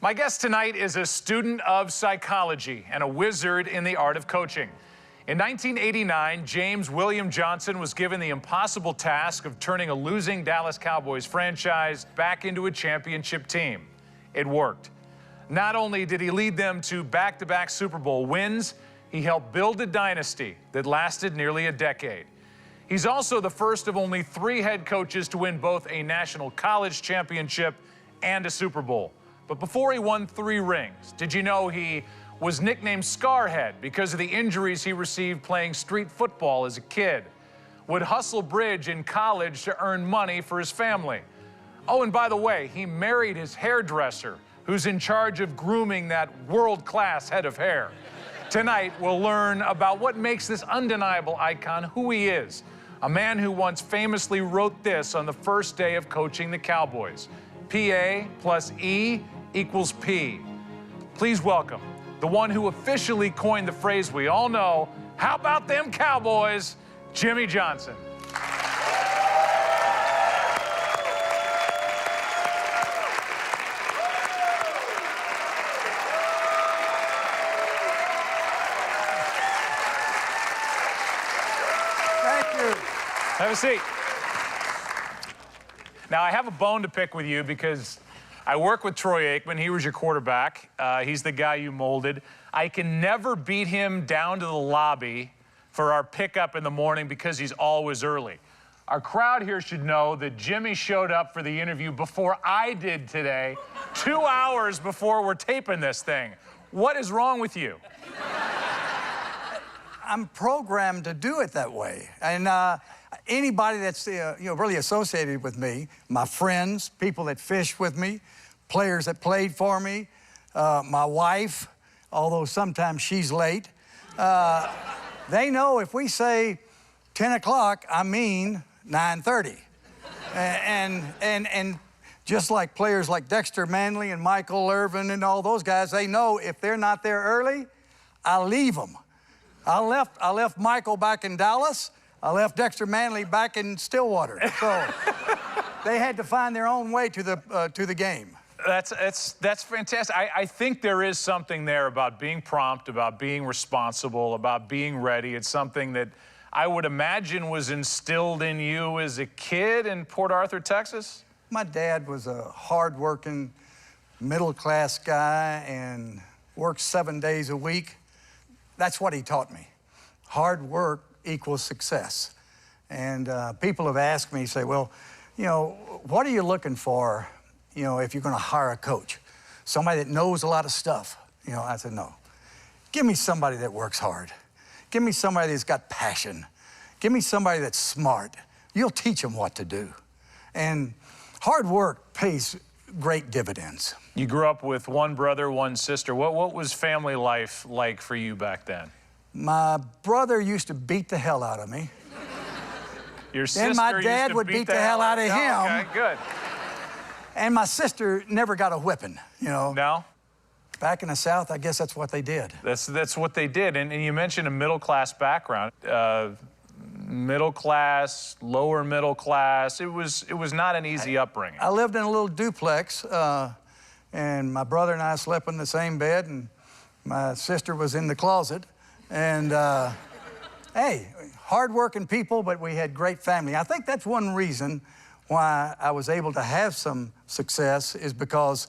My guest tonight is a student of psychology and a wizard in the art of coaching. In 1989, James William Johnson was given the impossible task of turning a losing Dallas Cowboys franchise back into a championship team. It worked. Not only did he lead them to back-to-back Super Bowl wins, he helped build a dynasty that lasted nearly a decade. He's also the first of only 3 head coaches to win both a national college championship and a Super Bowl. But before he won 3 rings, did you know he was nicknamed Scarhead because of the injuries he received playing street football as a kid? Would hustle bridge in college to earn money for his family. Oh, and by the way, he married his hairdresser, who's in charge of grooming that world-class head of hair. Tonight, we'll learn about what makes this undeniable icon who he is, a man who once famously wrote this on the first day of coaching the Cowboys: PA plus E equals P. Please welcome the one who officially coined the phrase we all know, "How about them Cowboys?" Jimmy Johnson. Thank you. Have a seat. Now, I have a bone to pick with you because I work with Troy Aikman. He was your quarterback. He's the guy you molded. I can never beat him down to the lobby for our pickup in the morning because he's always early. Our crowd here should know that Jimmy showed up for the interview before I did today, 2 hours before we're taping this thing. What is wrong with you? I'm programmed to do it that way. And anybody that's really associated with me, my friends, people that fish with me, players that played for me, my wife, although sometimes she's late, they know if we say 10 o'clock, I mean 9:30. And just like players like Dexter Manley and Michael Irvin and all those guys, they know if they're not there early, I leave them. I left Michael back in Dallas. I left Dexter Manley back in Stillwater. So they had to find their own way to the game. That's fantastic. I think there is something there about being prompt, about being responsible, about being ready. It's something that I would imagine was instilled in you as a kid in Port Arthur, Texas. My dad was a hard-working, middle-class guy and worked 7 days a week. That's what he taught me. Hard work equals success. And people have asked me, say, well, what are you looking for, if you're going to hire a coach? Somebody that knows a lot of stuff. I said, no. Give me somebody that works hard. Give me somebody that's got passion. Give me somebody that's smart. You'll teach them what to do. And hard work pays great dividends. You grew up with 1 brother, 1 sister. What was family life like for you back then? My brother used to beat the hell out of me. Your sister Then my dad would beat the hell out of him. Okay, good. And my sister never got a whipping, No? Back in the South, I guess that's what they did. That's what they did. And you mentioned a middle-class background. Middle class, lower middle class. It was not an easy upbringing. I lived in a little duplex, and my brother and I slept in the same bed, and my sister was in the closet. And hey, hardworking people, but we had great family. I think that's one reason why I was able to have some success is because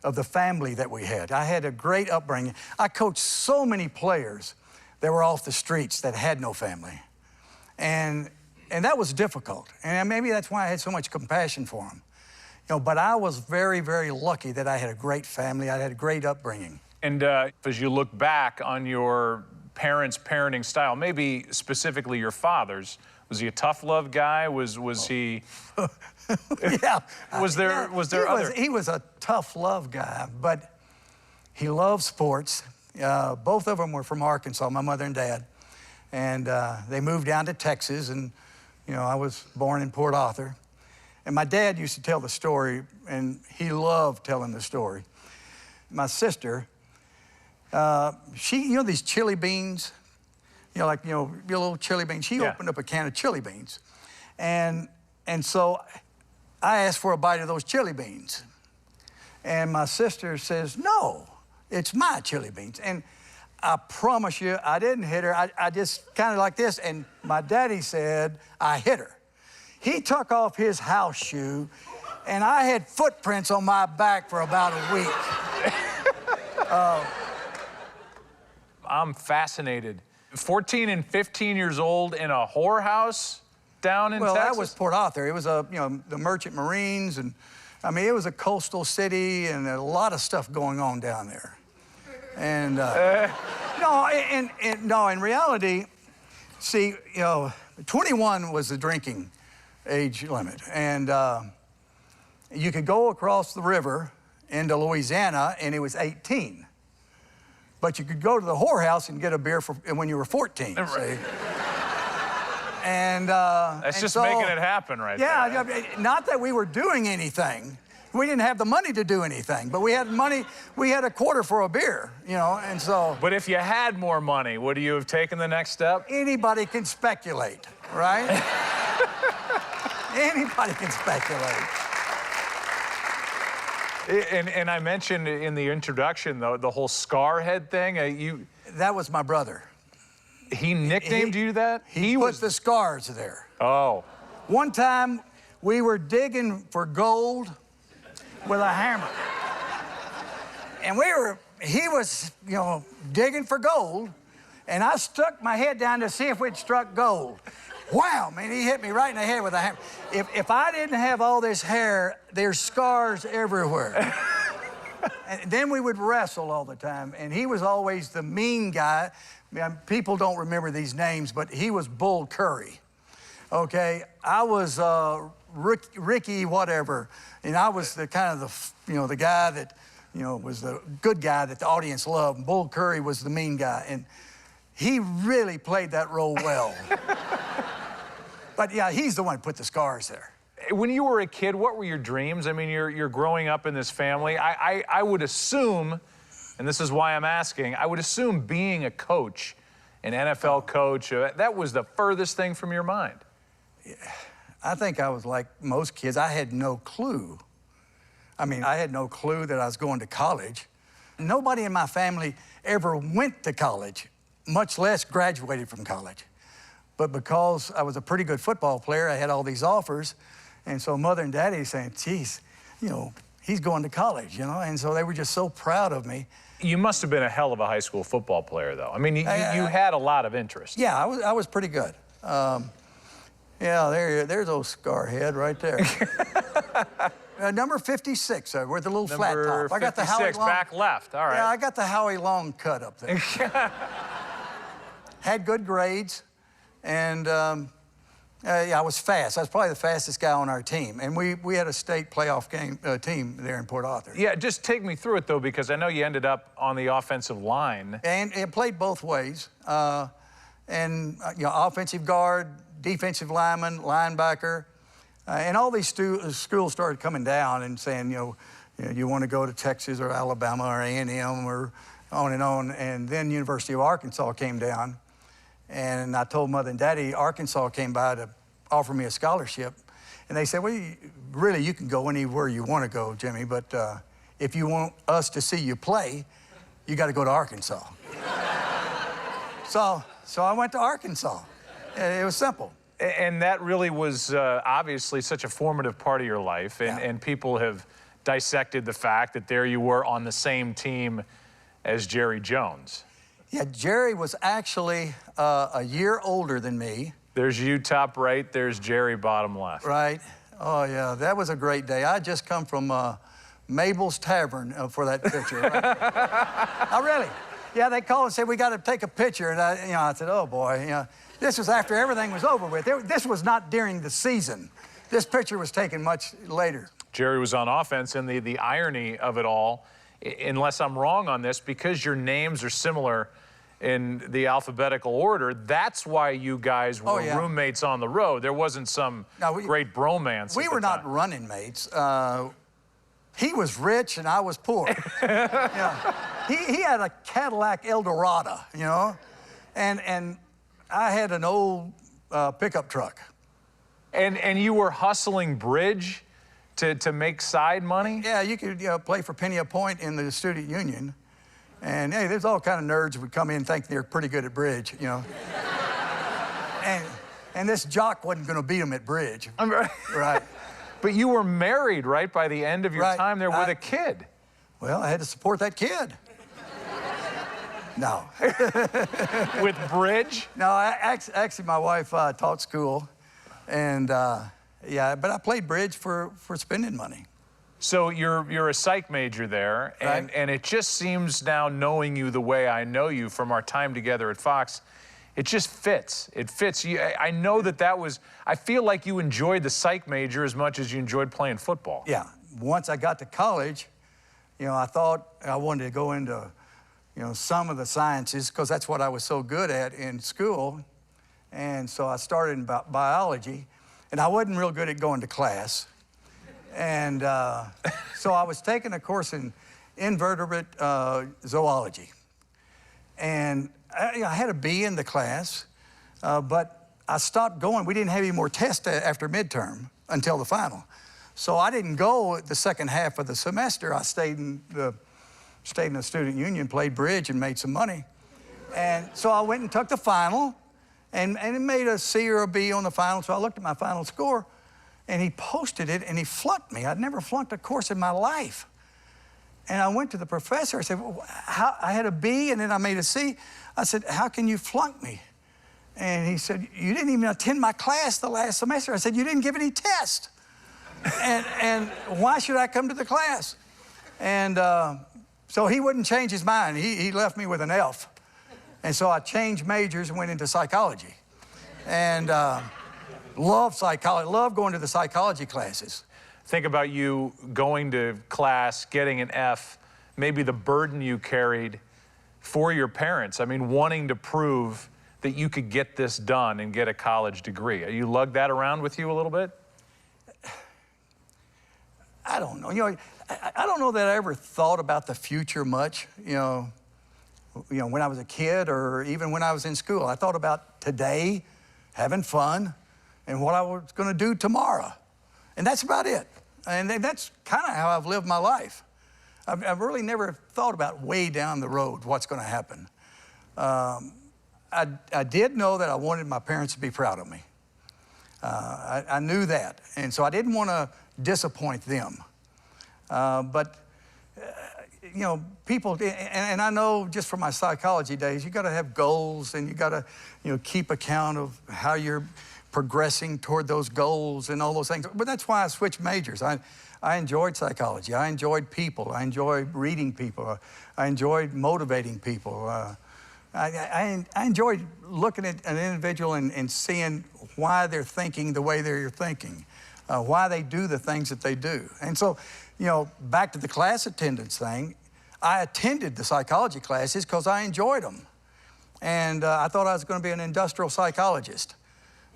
of the family that we had. I had a great upbringing. I coached so many players that were off the streets that had no family. And that was difficult. And maybe that's why I had so much compassion for them. But I was very, very lucky that I had a great family. I had a great upbringing. And as you look back on your parents' parenting style, maybe specifically your father's, was he a tough love guy? Was he? Yeah. Was there other? He was a tough love guy, but he loved sports. Both of them were from Arkansas, my mother and dad. And they moved down to Texas, and, I was born in Port Arthur. And my dad used to tell the story, and he loved telling the story. My sister, she, these chili beans, your little chili beans. She opened up a can of chili beans. And so I asked for a bite of those chili beans. And my sister says, no, it's my chili beans. And I promise you, I didn't hit her. I just kind of like this, and my daddy said I hit her. He took off his house shoe, and I had footprints on my back for about a week. I'm fascinated. 14 and 15 years old in a whorehouse down in Texas? Well, that was Port Arthur. It was the Merchant Marines, and I mean, it was a coastal city, and a lot of stuff going on down there. And no, in reality, see, 21 was the drinking age limit, and you could go across the river into Louisiana, and it was 18. But you could go to the whorehouse and get a beer when you were 14. Right. See? And that's just making it happen right there. Yeah, not that we were doing anything. We didn't have the money to do anything, but we had money. We had a quarter for a beer, and so. But if you had more money, would you have taken the next step? Anybody can speculate, right? Anybody can speculate. And I mentioned in the introduction, though, the whole scar head thing. That was my brother. He nicknamed you that? He put the scars there. Oh. One time, we were digging for gold with a hammer. And he was, digging for gold, and I stuck my head down to see if we'd struck gold. Wow, man, he hit me right in the head with a hammer. If I didn't have all this hair, there's scars everywhere. And then we would wrestle all the time, and he was always the mean guy. People don't remember these names, but he was Bull Curry, okay? I was Ricky whatever, and I was the kind of the guy that, was the good guy that the audience loved. And Bull Curry was the mean guy, and he really played that role well. But yeah, he's the one who put the scars there. When you were a kid, what were your dreams? I mean, you're growing up in this family. I would assume, and this is why I'm asking, I would assume being a coach, an NFL coach, that was the furthest thing from your mind. Yeah, I think I was like most kids. I had no clue. I mean, I had no clue that I was going to college. Nobody in my family ever went to college, much less graduated from college. But because I was a pretty good football player, I had all these offers. And so Mother and Daddy saying, geez, he's going to college, And so they were just so proud of me. You must have been a hell of a high school football player, though. I mean, you had a lot of interest. Yeah, I was pretty good. Yeah, there's old Scarhead right there. Number 56, with the little flat top. I got the Howie Long. Back left, all right. Yeah, I got the Howie Long cut up there. Had good grades, and I was fast. I was probably the fastest guy on our team, and we had a state playoff team there in Port Arthur. Yeah, just take me through it, though, because I know you ended up on the offensive line. And it played both ways. Offensive guard, defensive lineman, linebacker, and all these schools started coming down and saying, you want to go to Texas or Alabama or A&M or on, and then University of Arkansas came down, and I told Mother and Daddy Arkansas came by to offer me a scholarship, and they said, well, you can go anywhere you want to go, Jimmy, but if you want us to see you play, you got to go to Arkansas. So I went to Arkansas. It was simple. And that really was obviously such a formative part of your life, and people have dissected the fact that there you were on the same team as Jerry Jones. Yeah, Jerry was actually a year older than me. There's you top right, there's Jerry bottom left. Right. Oh, yeah, that was a great day. I just come from Mabel's Tavern for that picture. Right? Oh, really? Yeah, they called and said, we got to take a picture. And I said, oh, boy, this was after everything was over with. This was not during the season. This picture was taken much later. Jerry was on offense, and the irony of it all, unless I'm wrong on this, because your names are similar in the alphabetical order, that's why you guys were roommates on the road. There wasn't some great bromance. We were not running mates. He was rich and I was poor. He had a Cadillac Eldorado, and I had an old pickup truck. And you were hustling bridge to make side money? Yeah, you could play for penny a point in the student union. And hey, there's all kind of nerds who would come in and think they're pretty good at bridge, and this jock wasn't going to beat them at bridge. Right. But you were married, right, by the end of your time there with a kid. Well, I had to support that kid. No. With bridge? No, actually, my wife taught school, and yeah, but I played bridge for spending money. So you're a psych major there, and, Right. and it just seems now, knowing you the way I know you from our time together at Fox, it just fits. It fits. I know that was, I feel like you enjoyed the psych major as much as you enjoyed playing football. Yeah. Once I got to college, I thought I wanted to go into, some of the sciences, because that's what I was so good at in school. And so I started in biology, and I wasn't real good at going to class. And so I was taking a course in invertebrate zoology. And I had a B in the class, but I stopped going. We didn't have any more tests after midterm until the final. So I didn't go the second half of the semester. I stayed in the student union, played bridge, and made some money. And so I went and took the final, and it made a C or a B on the final. So I looked at my final score, and he posted it, and he flunked me. I'd never flunked a course in my life. And I went to the professor. I said, well, I had a B, and then I made a C. I said, how can you flunk me? And he said, you didn't even attend my class the last semester. I said, you didn't give any tests. and why should I come to the class? And so he wouldn't change his mind. He left me with an F. And so I changed majors and went into psychology. And loved psychology, loved going to the psychology classes. Think about you going to class, getting an F, maybe the burden you carried for your parents. I mean, wanting to prove that you could get this done and get a college degree. You lugged that around with you a little bit? I don't know. I don't know that I ever thought about the future much, when I was a kid or even when I was in school. I thought about today, having fun, and what I was going to do tomorrow. And that's about it. And that's kind of how I've lived my life. I've really never thought about way down the road what's going to happen. I did know that I wanted my parents to be proud of me. I knew that. And so I didn't want to disappoint them. But people, and I know just from my psychology days, you got to have goals, and you got to, keep account of how you're progressing toward those goals and all those things. But that's why I switched majors. I enjoyed psychology. I enjoyed people. I enjoyed reading people. I enjoyed motivating people. I enjoyed looking at an individual and seeing why they're thinking the way they're thinking, why they do the things that they do. And so, back to the class attendance thing, I attended the psychology classes because I enjoyed them. And I thought I was going to be an industrial psychologist.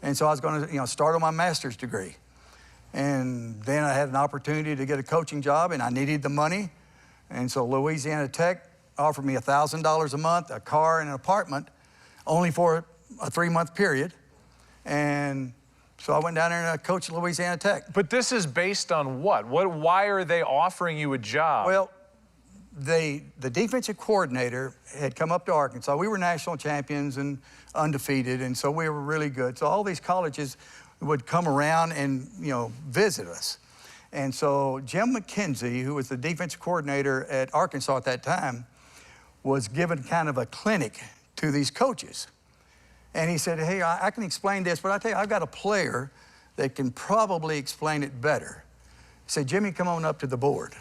And so I was going to, start on my master's degree. And then I had an opportunity to get a coaching job, and I needed the money. And so Louisiana Tech offered me $1,000 a month, a car, and an apartment, only for a 3-month period. And so I went down there and I coached Louisiana Tech. But this is based on what? Why are they offering you a job? Well, the defensive coordinator had come up to Arkansas. We were national champions and undefeated, and so we were really good. So all these colleges would come around and, visit us. And so Jim McKenzie, who was the defensive coordinator at Arkansas at that time, was given kind of a clinic to these coaches. And he said, hey, I can explain this, but I tell you, I've got a player that can probably explain it better. He said, Jimmy, come on up to the board.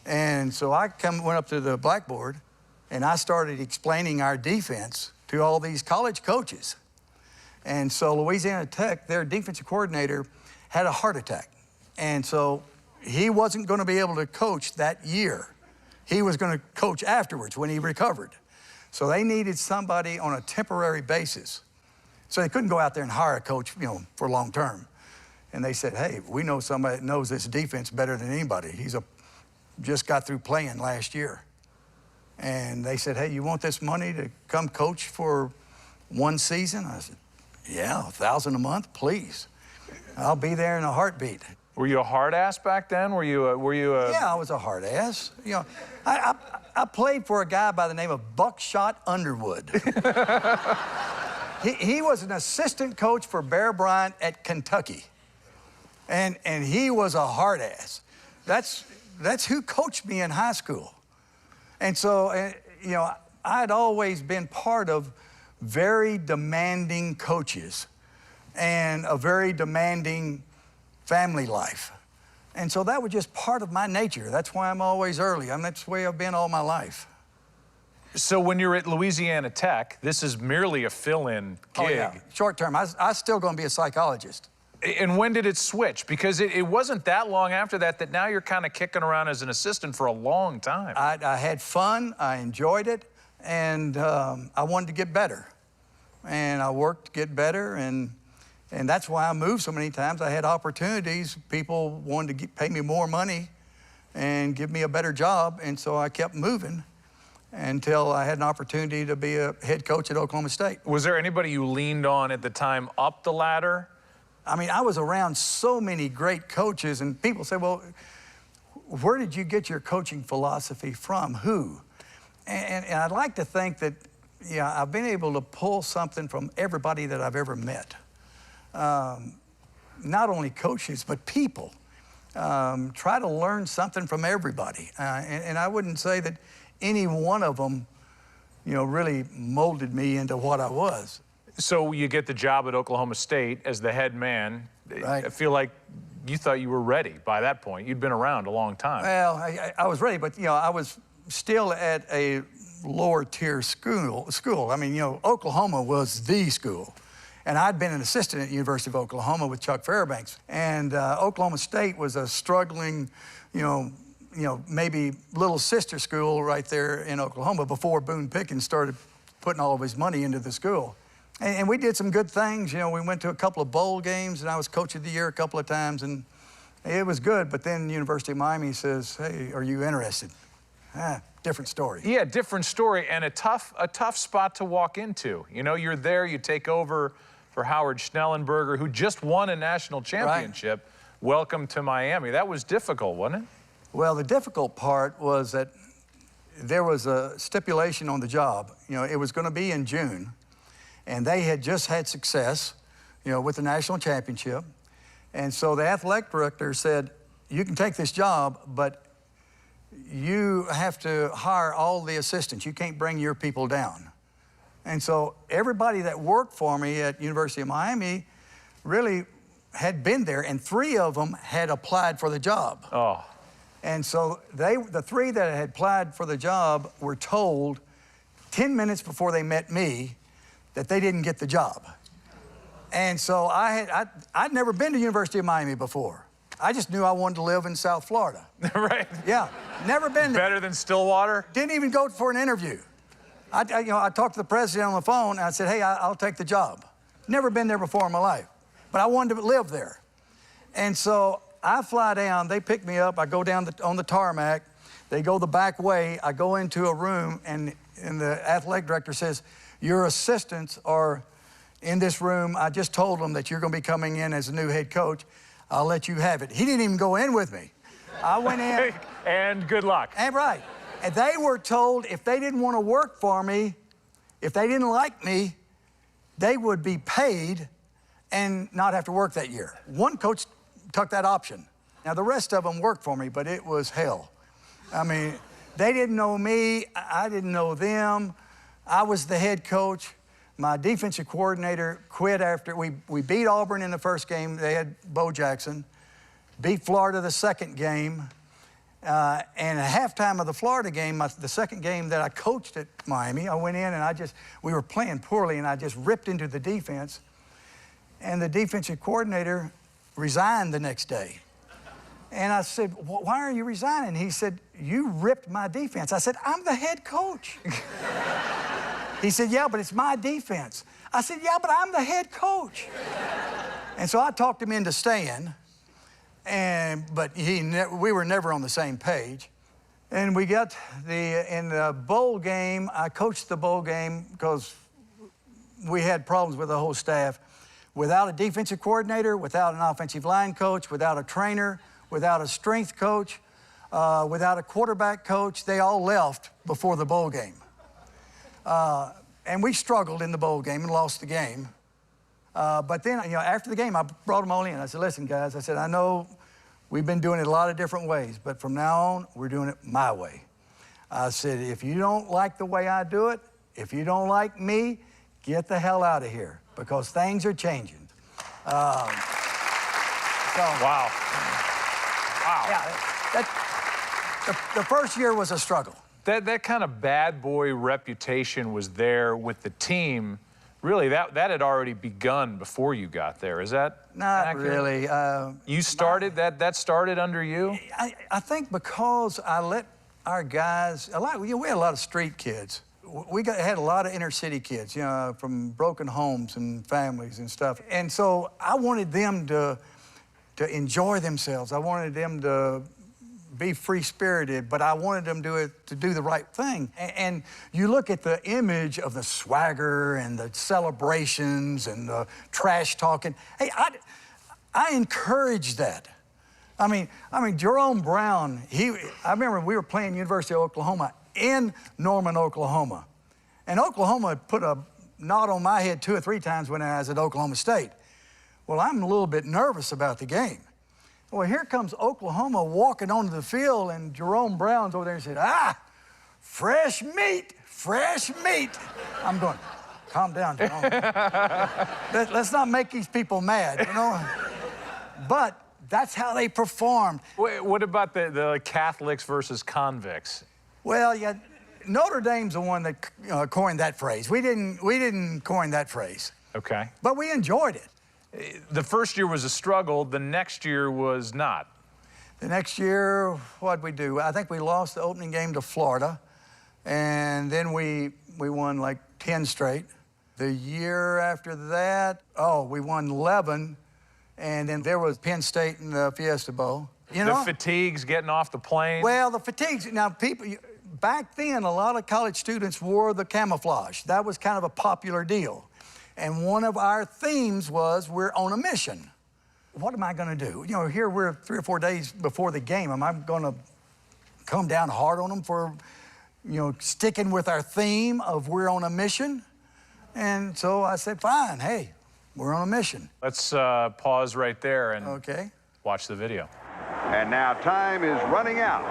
And so I went up to the blackboard, and I started explaining our defense to all these college coaches. And so Louisiana Tech, their defensive coordinator, had a heart attack. And so he wasn't going to be able to coach that year. He was going to coach afterwards when he recovered. So they needed somebody on a temporary basis. So they couldn't go out there and hire a coach, for long term. And they said, hey, we know somebody that knows this defense better than anybody. He's just got through playing last year. And they said, hey, you want this money to come coach for one season? I said, yeah, $1,000 a month, please. I'll be there in a heartbeat. Were you a hard ass back then? Yeah, I was a hard ass. You know, I played for a guy by the name of Buckshot Underwood. He was an assistant coach for Bear Bryant at Kentucky. And he was a hard ass. That's who coached me in high school. And so, you know, I'd always been part of very demanding coaches and a very demanding family life. And so that was just part of my nature. That's why I'm always early. That's the way I've been all my life. So when you're at Louisiana Tech, this is merely a fill-in gig. Oh, yeah. Short term. I still going to be a psychologist. And when did it switch? Because it wasn't that long after that now you're kind of kicking around as an assistant for a long time. I had fun. I enjoyed it. And I wanted to get better. And I worked to get better. And that's why I moved so many times. I had opportunities. People wanted to pay me more money and give me a better job. And so I kept moving until I had an opportunity to be a head coach at Oklahoma State. Was there anybody you leaned on at the time up the ladder? I mean, I was around so many great coaches, and people say, well, where did you get your coaching philosophy from? Who? And I'd like to think that, yeah, I've been able to pull something from everybody that I've ever met. Not only coaches, but people. Try to learn something from everybody. And I wouldn't say that any one of them, you know, really molded me into what I was. So you get the job at Oklahoma State as the head man. Right. I feel like you thought you were ready by that point. You'd been around a long time. Well, I was ready, but, you know, I was still at a lower tier school. I mean, you know, Oklahoma was the school. And I'd been an assistant at the University of Oklahoma with Chuck Fairbanks. And Oklahoma State was a struggling, you know, maybe little sister school right there in Oklahoma before Boone Pickens started putting all of his money into the school. And we did some good things. You know, we went to a couple of bowl games, and I was coach of the year a couple of times, and it was good. But then the University of Miami says, hey, are you interested? Different story. Yeah, different story, and a tough spot to walk into. You know, you're there, you take over for Howard Schnellenberger, who just won a national championship. Right. Welcome to Miami. That was difficult, wasn't it? Well, the difficult part was that there was a stipulation on the job. You know, it was going to be in June, and they had just had success, you know, with the national championship. And so the athletic director said, you can take this job, but you have to hire all the assistants. You can't bring your people down. And so everybody that worked for me at University of Miami really had been there, and 3 of them had applied for the job. Oh. And so the 3 that had applied for the job were told 10 minutes before they met me that they didn't get the job. And so I'd never been to University of Miami before. I just knew I wanted to live in South Florida. Right. Yeah, never been there. Better than Stillwater? Didn't even go for an interview. I talked to the president on the phone, and I said, hey, I'll take the job. Never been there before in my life, but I wanted to live there. And so I fly down, they pick me up, I go down on the tarmac, they go the back way, I go into a room, and the athletic director says, your assistants are in this room. I just told them that you're going to be coming in as a new head coach. I'll let you have it. He didn't even go in with me. I went in. And good luck. And right. And they were told if they didn't want to work for me, if they didn't like me, they would be paid and not have to work that year. One coach took that option. Now, the rest of them worked for me, but it was hell. I mean, they didn't know me. I didn't know them. I was the head coach. My defensive coordinator quit after we beat Auburn in the first game. They had Bo Jackson. Beat Florida the second game. And at halftime of the Florida game, the second game that I coached at Miami, I went in and we were playing poorly, and I just ripped into the defense. And the defensive coordinator resigned the next day. And I said, why are you resigning? He said, you ripped my defense. I said, I'm the head coach. He said, yeah, but it's my defense. I said, yeah, but I'm the head coach. And so I talked him into staying, but we were never on the same page. And we got in the bowl game, I coached the bowl game because we had problems with the whole staff. without a defensive coordinator, without an offensive line coach, without a trainer, without a strength coach, without a quarterback coach. They all left before the bowl game. And we struggled in the bowl game and lost the game. But then, after the game, I brought them all in. I said, listen, guys, I said, I know we've been doing it a lot of different ways, but from now on, we're doing it my way. I said, if you don't like the way I do it, if you don't like me, get the hell out of here, because things are changing. Wow. Yeah, the first year was a struggle. That kind of bad boy reputation was there with the team. Really, that had already begun before you got there. Is that not accurate? Really? You started that started under you? I think because I let our guys we had a lot of street kids. We had a lot of inner city kids, from broken homes and families and stuff. And so I wanted them to enjoy themselves. I wanted them to be free-spirited, but I wanted them to do the right thing. And you look at the image of the swagger and the celebrations and the trash talking. Hey, I encourage that. I mean, Jerome Brown, I remember we were playing University of Oklahoma in Norman, Oklahoma. And Oklahoma put a knot on my head 2 or 3 times when I was at Oklahoma State. Well, I'm a little bit nervous about the game. Well, here comes Oklahoma walking onto the field, and Jerome Brown's over there and said, fresh meat, fresh meat. I'm going, calm down, Jerome. Let's not make these people mad, But that's how they performed. Wait, what about the Catholics versus convicts? Well, yeah, Notre Dame's the one that coined that phrase. We didn't coin that phrase. Okay. But we enjoyed it. The first year was a struggle. The next year was not. The next year, what'd we do? I think we lost the opening game to Florida, and then we won like 10 straight. The year after that, we won 11, and then there was Penn State in the Fiesta Bowl. The fatigues getting off the plane? Well, the fatigues, back then, a lot of college students wore the camouflage. That was kind of a popular deal. And one of our themes was, we're on a mission. What am I going to do? Here we're 3 or 4 days before the game. Am I going to come down hard on them for, sticking with our theme of we're on a mission? And so I said, fine, hey, we're on a mission. Let's pause right there and watch the video. And now time is running out.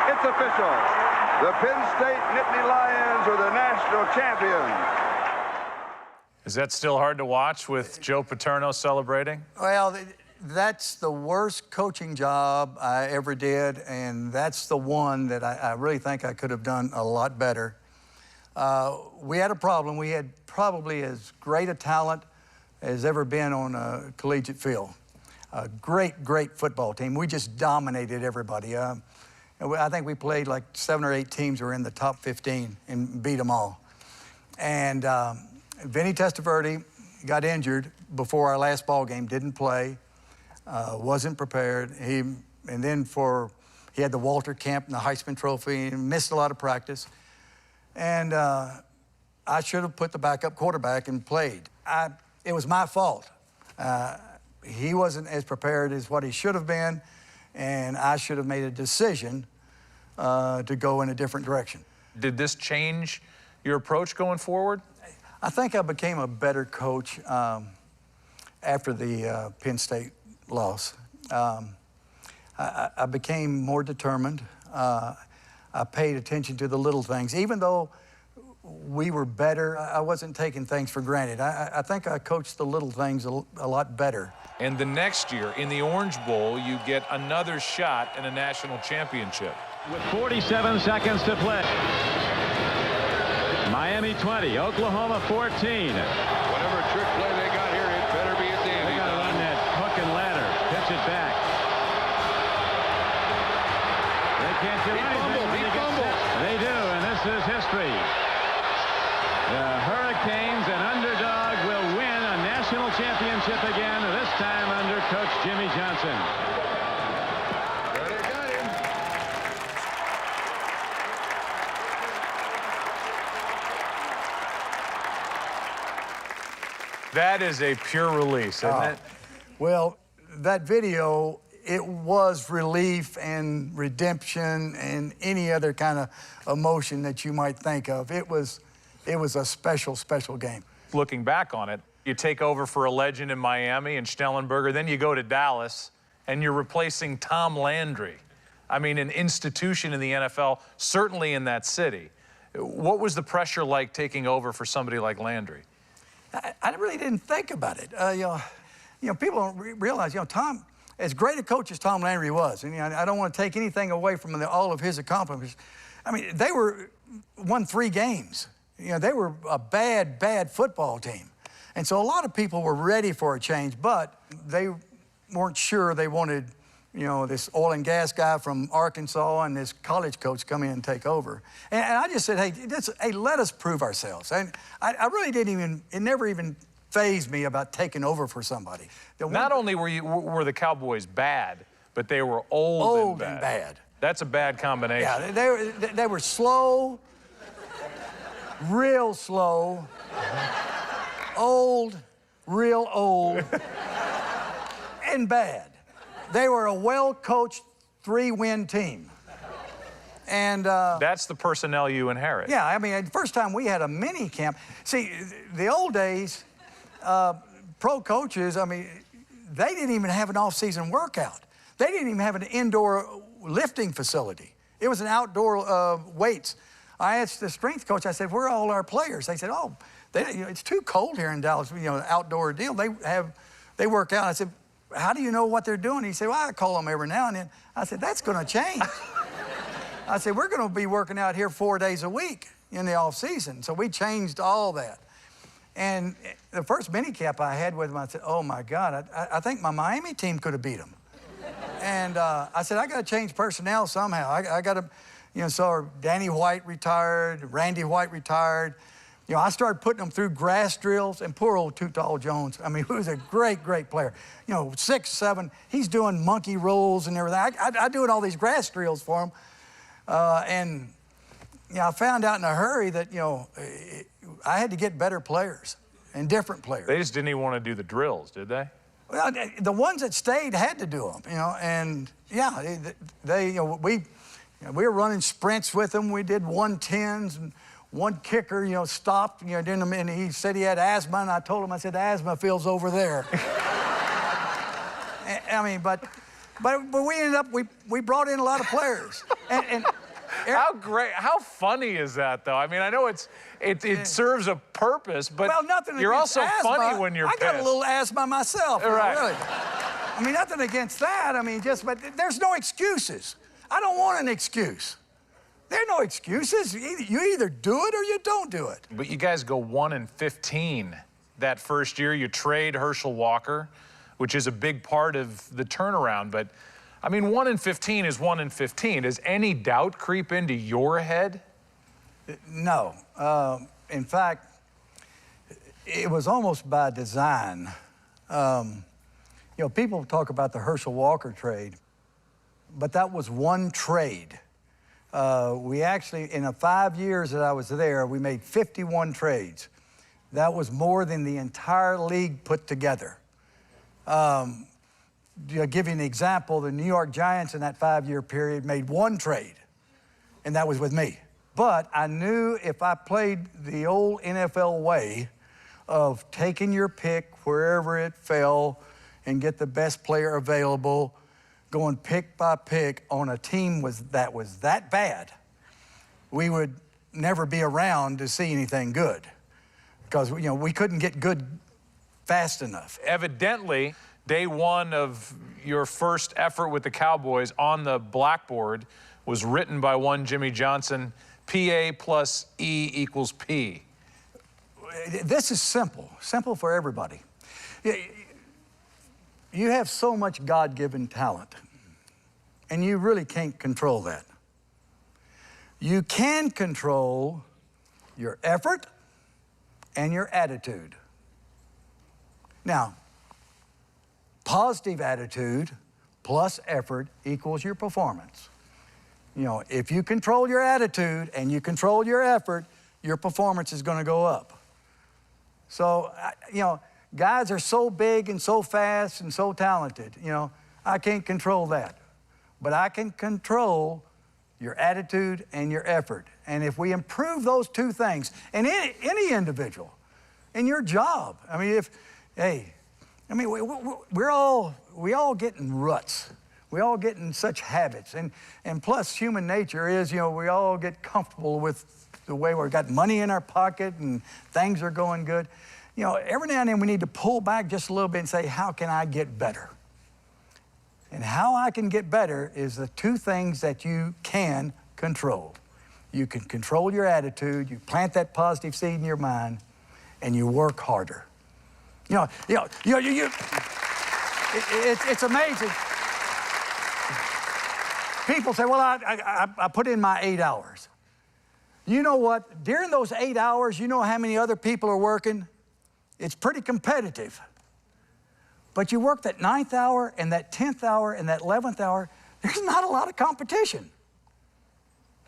It's official. The Penn State Nittany Lions are the national champions. Is that still hard to watch with Joe Paterno celebrating? Well, that's the worst coaching job I ever did, and that's the one that I really think I could have done a lot better. We had a problem. We had probably as great a talent as ever been on a collegiate field. A great, great football team. We just dominated everybody. I think we played like 7 or 8 teams who were in the top 15 and beat them all. And Vinny Testaverde got injured before our last ball game, didn't play, wasn't prepared. He had the Walter Camp and the Heisman Trophy and missed a lot of practice. And I should have put the backup quarterback and played. It was my fault. He wasn't as prepared as what he should have been, and I should have made a decision to go in a different direction. Did this change your approach going forward? I think I became a better coach after the Penn State loss. I became more determined. I paid attention to the little things. Even though we were better, I wasn't taking things for granted. I think I coached the little things a lot better. And the next year, in the Orange Bowl, you get another shot at a national championship. With 47 seconds to play. Miami 20, Oklahoma 14. Whatever trick play they got here, it better be at the end. They got to run that hook and ladder, pitch it back. They can't do anything when you get set. They do, and this is history. The Hurricanes, an underdog, will win a national championship again, this time under Coach Jimmy Johnson. They got That is a pure release, isn't it? Well, that video, it was relief and redemption and any other kind of emotion that you might think of. It was a special, special game. Looking back on it, you take over for a legend in Miami and Schnellenberger, then you go to Dallas, and you're replacing Tom Landry. I mean, an institution in the NFL, certainly in that city. What was the pressure like taking over for somebody like Landry? I really didn't think about it. People don't realize, Tom, as great a coach as Tom Landry was, and I don't want to take anything away from all of his accomplishments. I mean, they won 3 games. They were a bad, bad football team. And so a lot of people were ready for a change, but they weren't sure they wanted, this oil and gas guy from Arkansas and this college coach come in and take over. And I just said, hey, let us prove ourselves. And I really it never even fazed me about taking over for somebody. Not only were the Cowboys bad, but they were old and bad. That's a bad combination. Yeah, they were slow, real slow, old, real old, and bad. They were a well-coached 3-win team. And that's the personnel you inherit. Yeah, I mean, the first time we had a mini camp. See, the old days, pro coaches, I mean, they didn't even have an off-season workout. They didn't even have an indoor lifting facility. It was an outdoor weights. I asked the strength coach, I said, where are all our players? They said, oh, it's too cold here in Dallas, outdoor deal. They work out. I said, how do you know what they're doing? He said, well, I call them every now and then. I said, that's going to change. I said, we're going to be working out here 4 days a week in the off season. So we changed all that. And the first mini camp I had with them, I said, oh my God, I think my Miami team could have beat them. And I said, I got to change personnel somehow. I got to, so Danny White retired, Randy White retired. I started putting them through grass drills, and poor old Too Tall Jones. I mean, he was a great, great player. 6', 7, he's doing monkey rolls and everything. I doing all these grass drills for him. And I found out in a hurry that, I had to get better players and different players. They just didn't even want to do the drills, did they? Well, the ones that stayed had to do them, and yeah, we were running sprints with them. We did 110s, and one kicker, stopped, and he said he had asthma, and I told him, I said, the asthma feels over there. I mean, but we ended up, we brought in a lot of players. And how great, how funny is that, though? I mean, I know it serves a purpose, but you're also asthma. Funny when you're pissed. I got a little asthma myself. Right. Really. I mean, nothing against that. I mean, but there's no excuses. I don't want an excuse. There are no excuses. You either do it or you don't do it. But you guys go 1-15 that first year. You trade Herschel Walker, which is a big part of the turnaround. But, I mean, 1-15 is 1-15. Does any doubt creep into your head? No. In fact, it was almost by design. People talk about the Herschel Walker trade, but that was one trade. We actually, in the 5 years that I was there, we made 51 trades. That was more than the entire league put together. To give you an example, the New York Giants in that 5-year period made one trade, and that was with me. But I knew if I played the old NFL way of taking your pick wherever it fell and get the best player available, going pick by pick on a team that was that bad, we would never be around to see anything good because we couldn't get good fast enough. Evidently, day one of your first effort with the Cowboys on the blackboard was written by one Jimmy Johnson, PA plus E equals P. This is simple for everybody. You have so much God-given talent, and you really can't control that. You can control your effort and your attitude. Now, positive attitude plus effort equals your performance. If you control your attitude and you control your effort, your performance is going to go up. So, guys are so big and so fast and so talented, you know, I can't control that. But I can control your attitude and your effort. And if we improve those two things, and any individual, in your job, I mean, we all get in ruts. We all get in such habits. And plus, human nature is, you know, we all get comfortable with the way we've got money in our pocket and things are going good. You know, every now and then we need to pull back just a little bit and say, how can I get better? And how I can get better is the two things that you can control. You can control your attitude, you plant that positive seed in your mind, and you work harder. It's amazing. People say, well, I put in my 8 hours. You know what? During those 8 hours, you know how many other people are working? It's pretty competitive. But you work that 9th hour and that 10th hour and that 11th hour, there's not a lot of competition.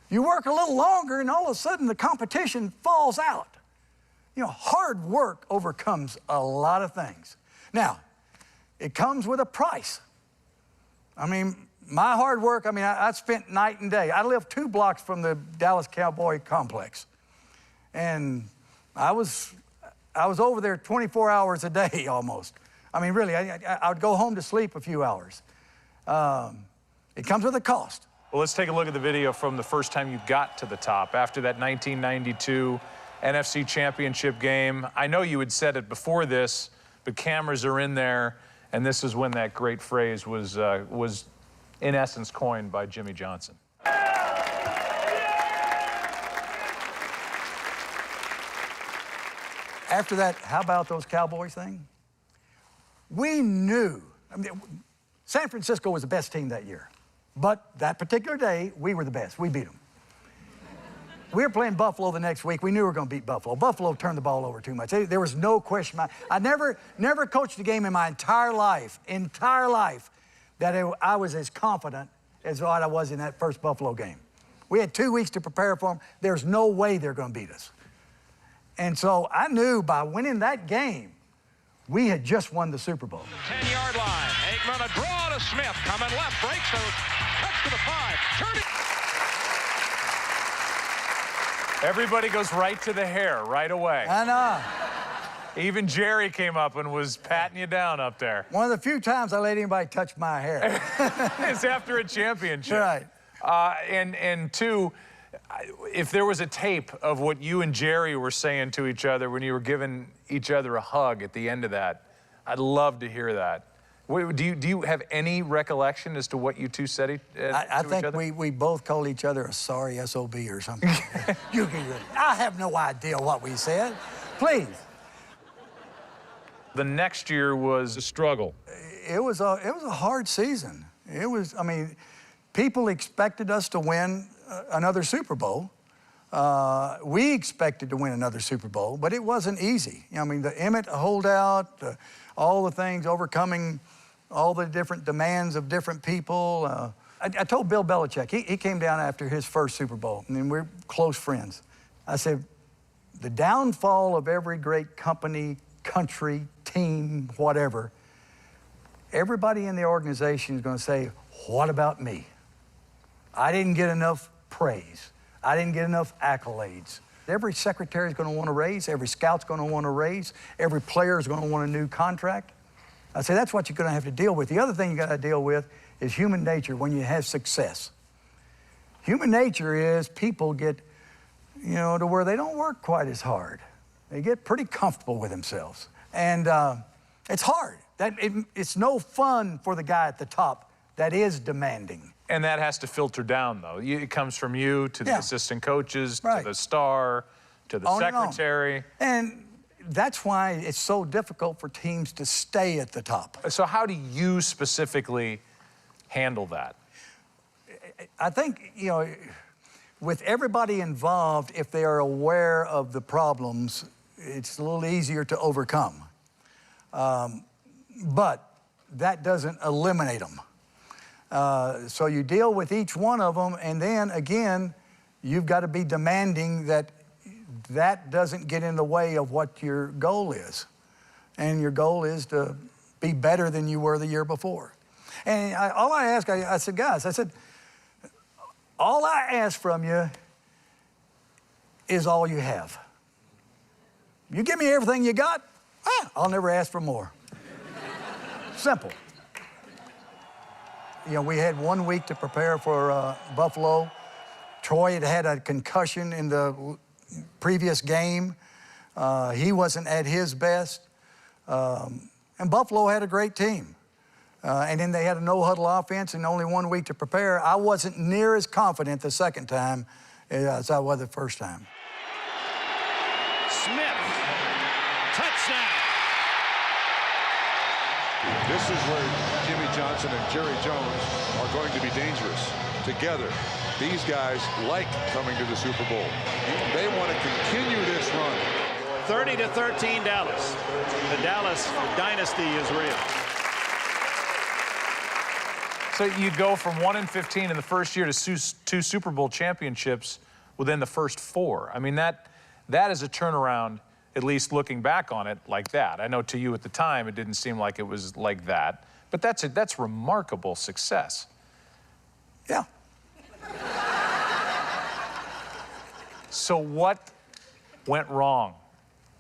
You work a little longer and all of a sudden the competition falls out. You know, hard work overcomes a lot of things. Now, it comes with a price. I mean, my hard work, I spent night and day. I live 2 blocks from the Dallas Cowboy complex. And I was over there 24 hours a day almost. I mean, really, I would go home to sleep a few hours. It comes with a cost. Well, let's take a look at the video from the first time you got to the top after that 1992 NFC Championship game. I know you had said it before this, but cameras are in there, and this is when that great phrase was in essence coined by Jimmy Johnson. After that, how about those Cowboys thing? We knew, San Francisco was the best team that year. But that particular day, we were the best. We beat them. We were playing Buffalo the next week. We knew we were going to beat Buffalo. Buffalo turned the ball over too much. There was no question. I never coached a game in my entire life, that I was as confident as what I was in that first Buffalo game. We had 2 weeks to prepare for them. There's no way they're going to beat us. And so I knew by winning that game, we had just won the Super Bowl. 10-yard line. Aikman, a draw to Smith. Coming left, breaks those, cuts to the 5. Turning. Everybody goes right to the hair right away. I know. Even Jerry came up and was patting you down up there. One of the few times I let anybody touch my hair. It's after a championship. Right. And two, if there was a tape of what you and Jerry were saying to each other when you were giving each other a hug at the end of that, I'd love to hear that. Do you have any recollection as to what you two said I think we both called each other a sorry SOB or something. I have no idea what we said. Please. The next year was a struggle. It was a hard season. People expected us to win another Super Bowl. We expected to win another Super Bowl, but it wasn't easy. I mean, the Emmett holdout, all the things, overcoming all the different demands of different people. I told Bill Belichick, he came down after his first Super Bowl, and we're close friends. I said, the downfall of every great company, country, team, whatever, everybody in the organization is going to say, what about me? I didn't get enough praise. I didn't get enough accolades. Every secretary is going to want a raise. Every scout's going to want a raise. Every player is going to want a new contract. I say that's what you're going to have to deal with. The other thing you got to deal with is human nature when you have success. Human nature is people get, to where they don't work quite as hard. They get pretty comfortable with themselves. And it's hard. It's no fun for the guy at the top that is demanding. And that has to filter down, though. It comes from you to the assistant coaches, right, to the star, to the secretary. And that's why it's so difficult for teams to stay at the top. So how do you specifically handle that? I think, with everybody involved, if they are aware of the problems, it's a little easier to overcome. But that doesn't eliminate them. So you deal with each one of them, and then again, you've got to be demanding that doesn't get in the way of what your goal is. and your goal is to be better than you were the year before. And all I asked, I said, guys, I said, all I ask from you is all you have. You give me everything you got, I'll never ask for more. Simple. You know, we had 1 week to prepare for Buffalo. Troy had had a concussion in the previous game. He wasn't at his best. And Buffalo had a great team. And then they had a no-huddle offense and only 1 week to prepare. I wasn't near as confident the second time as I was the first time. Smith, touchdown. This is where Jimmy Johnson and Jerry Jones are going to be dangerous together. These guys like coming to the Super Bowl. They want to continue this run. 30-13 Dallas. The Dallas dynasty is real. So you go from 1-15 in the first year to 2 Super Bowl championships within the first 4. I mean, that is a turnaround, at least looking back on it like that. I know to you at the time it didn't seem like it was like that, but that's remarkable success. Yeah. So what went wrong?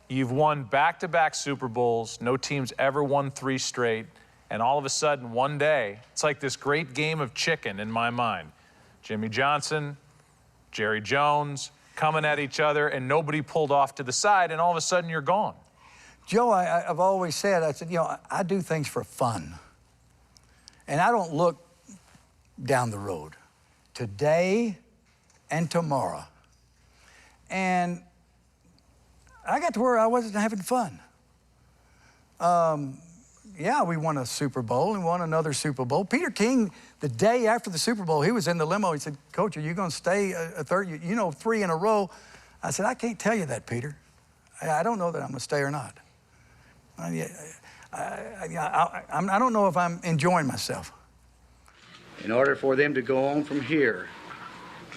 You've won back-to-back Super Bowls. No team's ever won 3 straight. And all of a sudden, one day, it's like this great game of chicken in my mind. Jimmy Johnson, Jerry Jones, coming at each other, and nobody pulled off to the side, and all of a sudden you're gone. Joe, I've always said, I said, you know, I do things for fun. And I don't look down the road. Today and tomorrow. And I got to where I wasn't having fun. Yeah, we won a Super Bowl and won another Super Bowl. Peter King, the day after the Super Bowl, he was in the limo. He said, Coach, are you going to stay a third, 3 in a row? I said, I can't tell you that, Peter. I don't know that I'm going to stay or not. I don't know if I'm enjoying myself. In order for them to go on from here,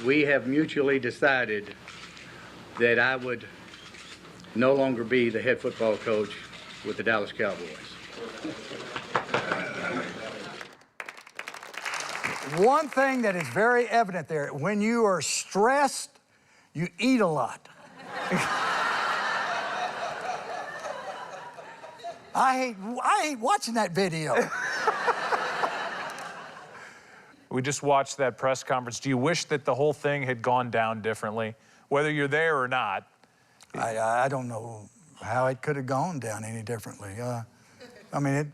we have mutually decided that I would no longer be the head football coach with the Dallas Cowboys. One thing that is very evident there, when you are stressed, you eat a lot. I hate watching that video. We just watched that press conference. Do you wish that the whole thing had gone down differently, whether you're there or not? I don't know how it could have gone down any differently. I mean,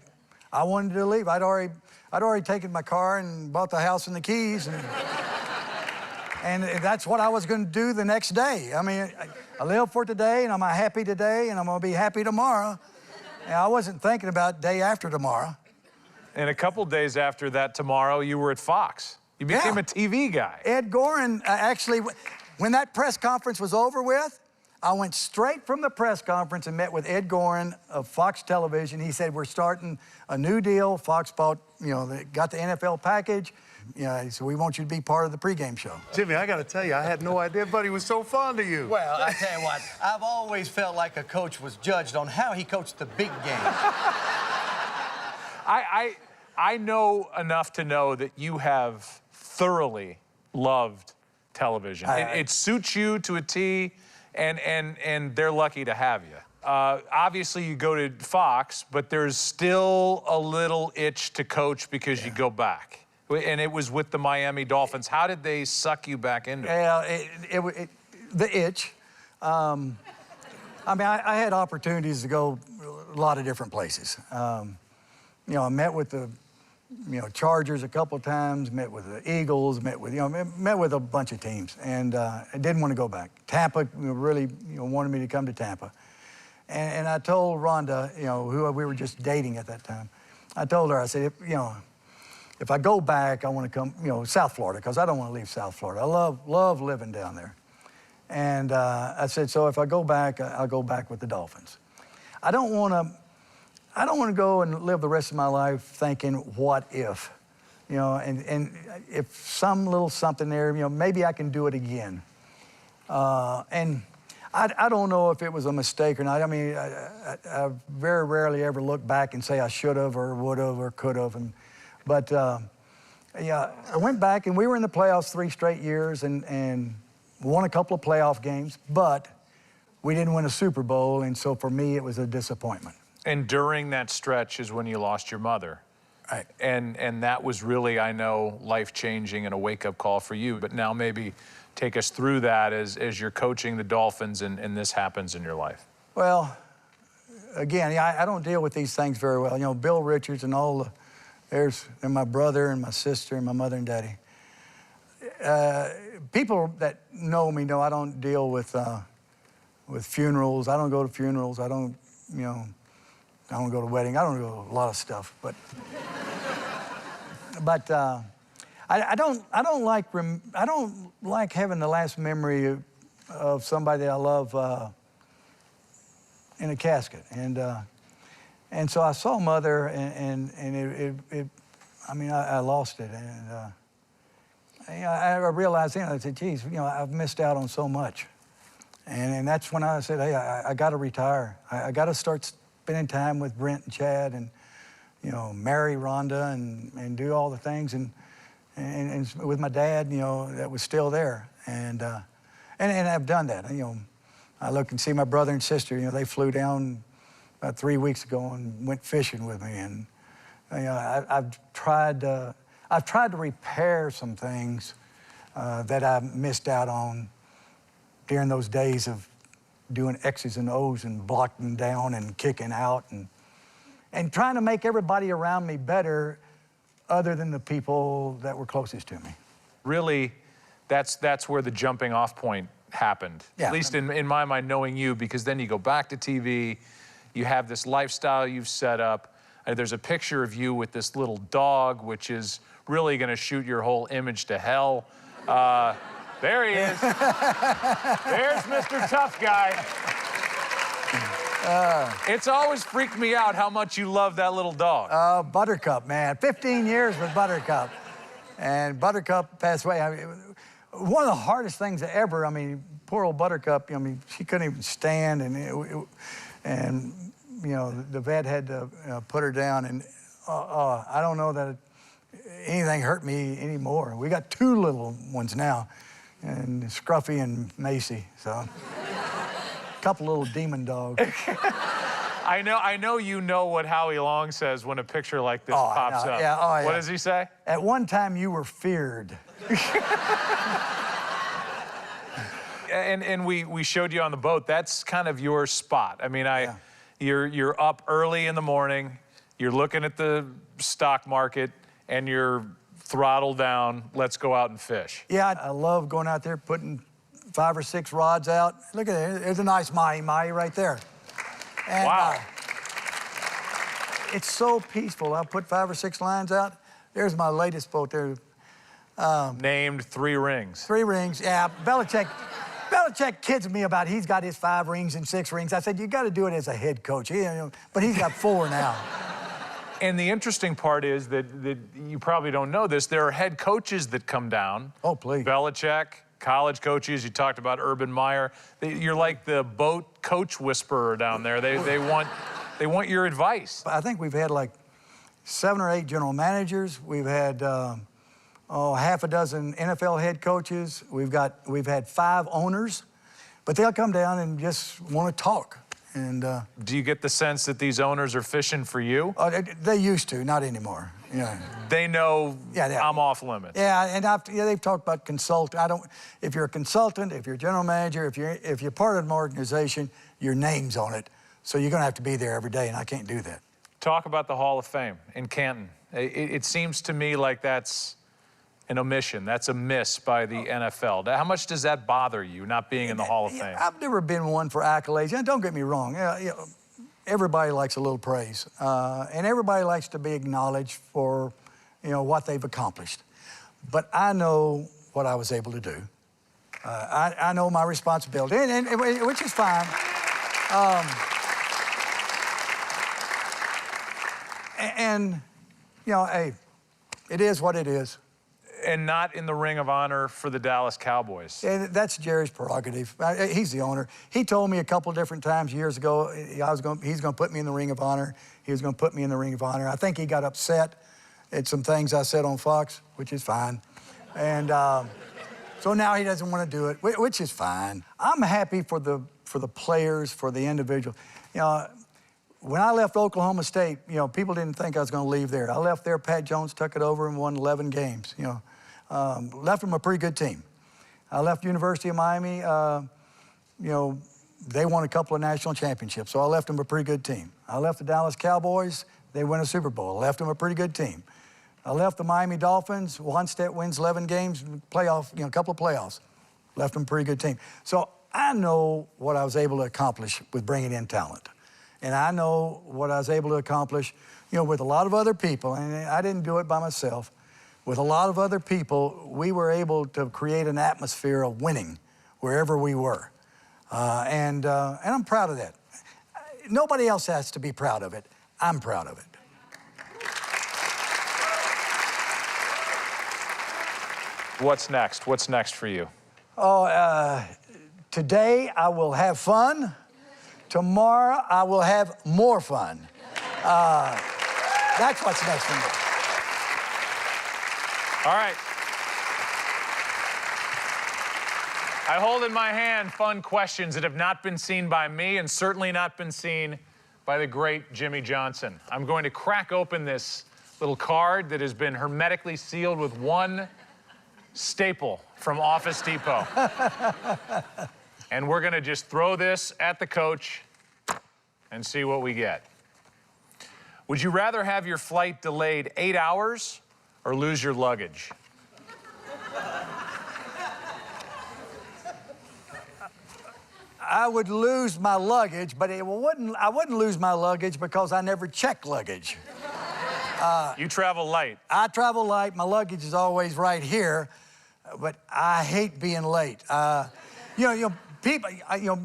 I wanted to leave. I'd already taken my car and bought the house and the keys, and that's what I was going to do the next day. I mean, I live for today, and I'm happy today, and I'm going to be happy tomorrow. And I wasn't thinking about day after tomorrow. And a couple days after that tomorrow, you were at Fox. You became a TV guy. Ed Gorin, actually, when that press conference was over with, I went straight from the press conference and met with Ed Gorin of Fox Television. He said, we're starting a new deal. Fox bought, they got the NFL package. He said, we want you to be part of the pregame show. Jimmy, I got to tell you, I had no idea Buddy was so fond of you. Well, I tell you what, I've always felt like a coach was judged on how he coached the big game. I know enough to know that you have thoroughly loved television. It suits you to a T, and they're lucky to have you. Obviously, you go to Fox, but there's still a little itch to coach because you go back. And it was with the Miami Dolphins. How did they suck you back into it? The itch. I mean, I had opportunities to go a lot of different places. I met with the Chargers a couple of times, met with the Eagles, met with a bunch of teams, and I didn't want to go back. Tampa really wanted me to come to Tampa, and I told Rhonda, who we were just dating at that time, I told her, I said, if I go back, I want to come, South Florida, because I don't want to leave South Florida. I love living down there, and I said, so if I go back, I'll go back with the Dolphins. I don't want to go and live the rest of my life thinking, what if? And if some little something there, maybe I can do it again. And I don't know if it was a mistake or not. I mean, I very rarely ever look back and say I should have or would have or could have. But yeah, I went back and we were in the playoffs 3 straight years and won a couple of playoff games, but we didn't win a Super Bowl, and so for me it was a disappointment. And during that stretch is when you lost your mother. Right. And that was really, I know, life-changing and a wake-up call for you. But now maybe take us through that as you're coaching the Dolphins and this happens in your life. Well, again, I don't deal with these things very well. You know, Bill Richards and all and my brother and my sister and my mother and daddy. People that know me know I don't deal with funerals. I don't go to funerals. I don't go to weddings. I don't go to a lot of stuff. But I don't like having the last memory of somebody that I love in a casket. And so I saw Mother, and I lost it. And I realized then, I said, geez, I've missed out on so much. And that's when I said, hey, I got to retire. I got to start spending time with Brent and Chad and, marry Rhonda and do all the things. And with my dad, that was still there. And I've done that. I look and see my brother and sister, they flew down about 3 weeks ago and went fishing with me. And, I've tried to repair some things that I missed out on during those days of doing X's and O's and blocking down and kicking out and trying to make everybody around me better other than the people that were closest to me. Really, that's where the jumping off point happened. Yeah. At least in my mind, knowing you, because then you go back to TV, you have this lifestyle you've set up. There's a picture of you with this little dog, which is really going to shoot your whole image to hell. There he is. There's Mr. Tough Guy. It's always freaked me out how much you love that little dog. Buttercup, man. 15 years with Buttercup. And Buttercup passed away. One of the hardest things ever, poor old Buttercup, she couldn't even stand, and the vet had to put her down, and I don't know that anything hurt me anymore. We got 2 little ones now, and Scruffy and Macy, so a couple little demon dogs. I know you know what Howie Long says when a picture like this pops up. Yeah, yeah. What does he say? At one time, you were feared. And we showed you on the boat. That's kind of your spot. You're up early in the morning. You're looking at the stock market, and you're throttled down. Let's go out and fish. Yeah, I love going out there, putting 5 or 6 rods out. Look at it. There's a nice mahi-mahi right there. And, wow. It's so peaceful. I put 5 or 6 lines out. There's my latest boat there. Named 3 rings. 3 rings, yeah. Belichick kids me about he's got his 5 rings and 6 rings. I said, you got to do it as a head coach. But he's got 4 now. And the interesting part is that you probably don't know this. There are head coaches that come down. Oh, please. Belichick, college coaches. You talked about Urban Meyer. You're like the boat coach whisperer down there. They want your advice. I think we've had like 7 or 8 general managers. We've had half a dozen NFL head coaches. We've had 5 owners, but they'll come down and just want to talk. And do you get the sense that these owners are fishing for you? They used to, not anymore. Yeah. They know I'm off limits. Yeah, and they've talked about consulting. If you're a consultant, if you're a general manager, if you're part of an organization, your name's on it. So you're going to have to be there every day, and I can't do that. Talk about the Hall of Fame in Canton. It seems to me like that's an omission. That's a miss by the NFL. How much does that bother you, not being in the Hall of Fame? I've never been one for accolades. And don't get me wrong. Everybody likes a little praise. And everybody likes to be acknowledged for, what they've accomplished. But I know what I was able to do. I know my responsibility, which is fine. Hey, it is what it is. and not in the Ring of Honor for the Dallas Cowboys? Yeah, that's Jerry's prerogative. He's the owner. He told me a couple of different times years ago he's going to put me in the Ring of Honor. He was going to put me in the Ring of Honor. I think he got upset at some things I said on Fox, which is fine. And so now he doesn't want to do it, which is fine. I'm happy for the players, for the individual. You know, when I left Oklahoma State, you know, people didn't think I was going to leave there. I left there, Pat Jones took it over and won 11 games, you know. Left them a pretty good team. I left University of Miami, you know, they won a couple of national championships, so I left them a pretty good team. I left the Dallas Cowboys, they win a Super Bowl. I left them a pretty good team. I left the Miami Dolphins, Wannstedt wins 11 games, playoff, you know, a couple of playoffs. Left them a pretty good team. So I know what I was able to accomplish with bringing in talent. And I know what I was able to accomplish, you know, with a lot of other people, and I didn't do it by myself. With a lot of other people, we were able to create an atmosphere of winning wherever we were. And I'm proud of that. Nobody else has to be proud of it. I'm proud of it. What's next? What's next for you? Oh, today I will have fun. Tomorrow I will have more fun. That's what's next for me. All right. I hold in my hand fun questions that have not been seen by me and certainly not been seen by the great Jimmy Johnson. I'm going to crack open this little card that has been hermetically sealed with one staple from Office Depot. And we're going to just throw this at the coach and see what we get. Would you rather have your flight delayed 8 hours or lose your luggage? I would lose my luggage, but I wouldn't lose my luggage because I never check luggage. You travel light. I travel light. My luggage is always right here, but I hate being late. You know, people, you know,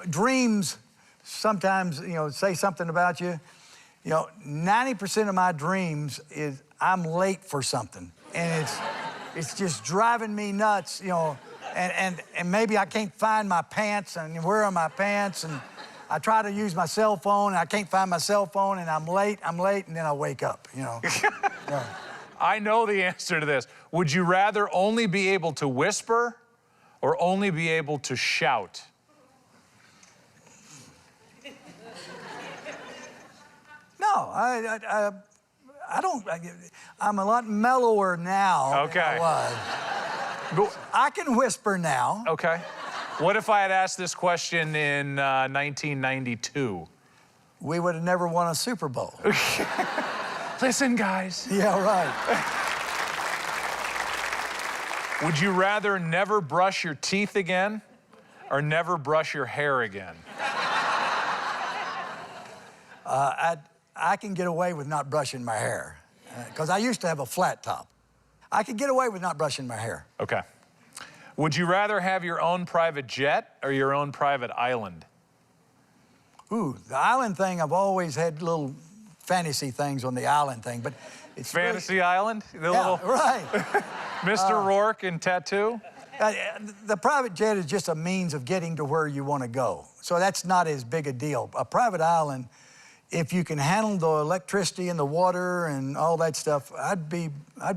dreams sometimes, you know, say something about you. You know, 90% of my dreams is I'm late for something, and it's just driving me nuts, you know. And maybe I can't find my pants, and where are my pants? And I try to use my cell phone, and I can't find my cell phone, and I'm late, and then I wake up, you know. Yeah. I know the answer to this. Would you rather only be able to whisper or only be able to shout? No, I don't. I'm a lot mellower now than I was. I can whisper now. Okay. What if I had asked this question in 1992? We would have never won a Super Bowl. Listen, guys. Yeah, right. Would you rather never brush your teeth again or never brush your hair again? I can get away with not brushing my hair because I used to have a flat top. I can get away with not brushing my hair. Okay. Would you rather have your own private jet or your own private island? Ooh, the island thing, I've always had little fantasy things on the island thing, but it's Fantasy Island? The little right. Mr. Rourke and tattoo? The private jet is just a means of getting to where you want to go. So that's not as big a deal. A private island, if you can handle the electricity and the water and all that stuff, I'd be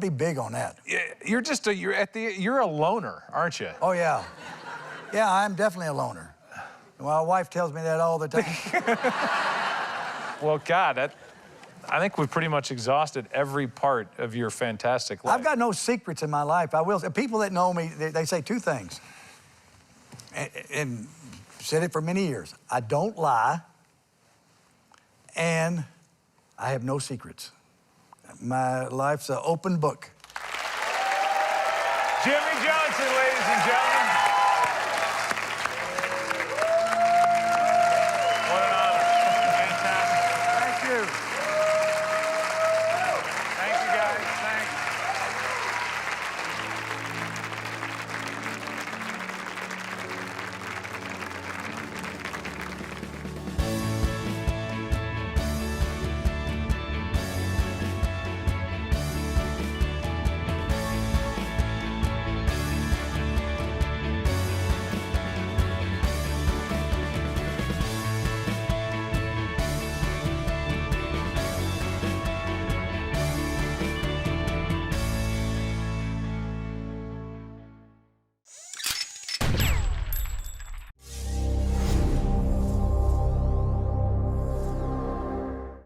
big on that. You're just you're a loner, aren't you? Oh yeah, yeah, I'm definitely a loner. My wife tells me that all the time. Well, God, I think we've pretty much exhausted every part of your fantastic life. I've got no secrets in my life. I will. People that know me, they say two things, and said it for many years. I don't lie. And I have no secrets. My life's an open book. Jimmy Johnson, ladies and gentlemen.